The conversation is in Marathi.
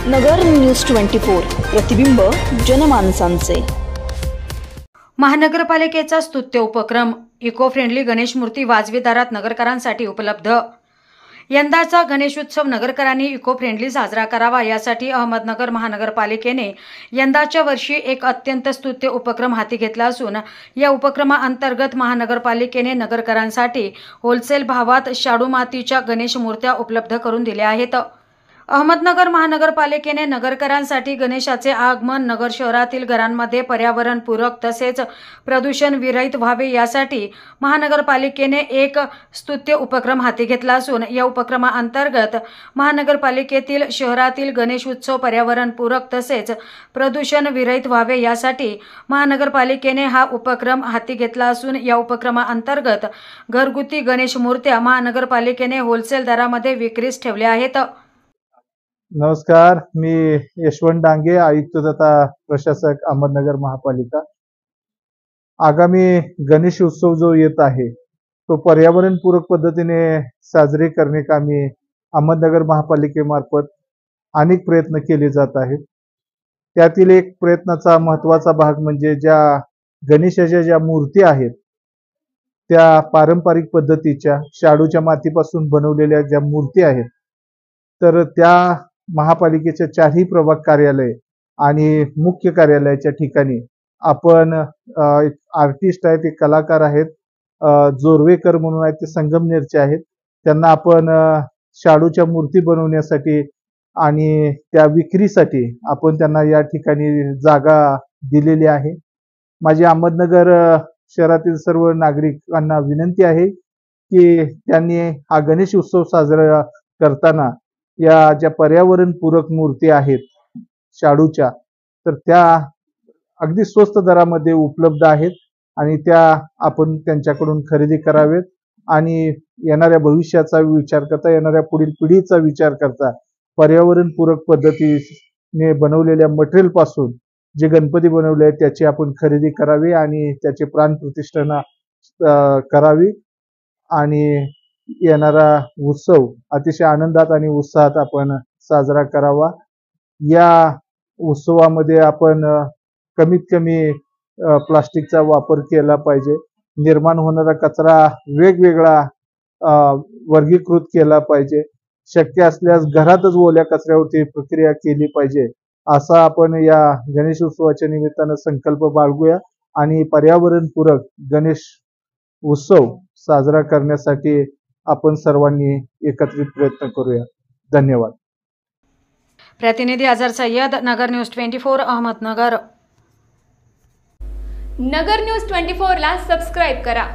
नगर न्यूज 24 प्रतिबिंब जनमानसांचे। महानगरपालिकेचा स्तुत्य उपक्रम इको फ्रेंडली गणेश मूर्ती वाजवी दरात नगरकरांसाठी उपलब्ध। यंदाचा गणेशोत्सव नगरकरांनी इको फ्रेंडली साजरा करावा यासाठी अहमदनगर महानगरपालिकेने यंदाच्या वर्षी एक अत्यंत स्तुत्य उपक्रम हाती घेतला असून या उपक्रमाअंतर्गत महानगरपालिकेने नगरकरांसाठी होलसेल भावात शाडू मातीच्या गणेश मूर्त्या उपलब्ध करून दिल्या आहेत। अहमदनगर महानगरपालिकेने नगरकरांसाठी गणेशाचे आगमन नगर शहरातील घरांमध्ये पर्यावरणपूरक तसेच प्रदूषण विरहित व्हावे यासाठी महानगरपालिकेने एक स्तुत्य उपक्रम हाती घेतला असून या उपक्रमाअंतर्गत महानगरपालिकेतील शहरातील गणेश उत्सव पर्यावरणपूरक तसेच प्रदूषण विरहित व्हावे यासाठी महानगरपालिकेने हा उपक्रम हाती घेतला असून या उपक्रमाअंतर्गत घरगुती गणेश मूर्त्या महानगरपालिकेने होलसेल दरामध्ये विक्रीस ठेवल्या आहेत। नमस्कार, मी यशवंत डांगे, आयुक्त तथा प्रशासक अहमदनगर महापालिका। आगामी गणेश उत्सव जो येत आहे तो पर्यावरणपूरक पद्धतीने साजरे करण्याकामी अहमदनगर महापालिकेमार्फत अनेक प्रयत्न केले जात आहेत। त्यातील एक प्रयत्नाचा महत्त्वाचा भाग म्हणजे ज्या गणेशाच्या ज्या मूर्ती आहेत त्या पारंपरिक पद्धतीच्या शाडूच्या मातीपासून बनवलेल्या ज्या मूर्ती आहेत तर त्या महापालिकेच्या चारही प्रभाग कार्यालय आणि मुख्य कार्यालयाच्या ठिकाणी आपण एक आर्टिस्ट आहेत, एक कलाकार आहेत, जोरवेकर म्हणून आहेत, ते संगमनेरचे आहेत, त्यांना आपण शाडूच्या मूर्ती बनवण्यासाठी आणि त्या विक्रीसाठी आपण त्यांना या ठिकाणी जागा दिलेली आहे। माझी अहमदनगर शहरातील सर्व नागरिकांना विनंती आहे की त्यांनी हा गणेश उत्सव साजरा करताना या ज्या पर्यावरणपूरक मूर्ती आहेत शाडूच्या तर त्या अगदी स्वस्त दरामध्ये उपलब्ध आहेत आणि त्या आपण त्यांच्याकडून खरेदी करावेत आणि येणाऱ्या भविष्याचा विचार करता, येणाऱ्या पुढील पिढीचा विचार करता पर्यावरणपूरक पद्धतीने बनवलेल्या मटेरियल पासून जे गणपती बनवले आहेत त्याची आपण खरेदी करावी आणि त्याचे प्राणप्रतिष्ठा करावी आणि येणारा उत्सव अतिशय आनंदात आणि उत्साहात आपण साजरा करावा। या उत्सवामध्ये आपण कमीत कमी प्लास्टिकचा वापर केला पाहिजे। निर्माण होणारा कचरा वेगवेगळा वर्गीकृत केला पाहिजे। शक्य असल्यास घरातच ओल्या कचऱ्यावरती प्रक्रिया केली पाहिजे असा आपण या गणेश उत्सवाच्या निमित्तानं संकल्प बाळगूया आणि पर्यावरणपूरक गणेश उत्सव साजरा करण्यासाठी आपण सर्वांनी एकत्रित प्रयत्न करूया। धन्यवाद। प्रतिनिधी अजहर सय्यद, नगर न्यूज 24 अहमदनगर। नगर न्यूज 24 ला सबस्क्राइब करा।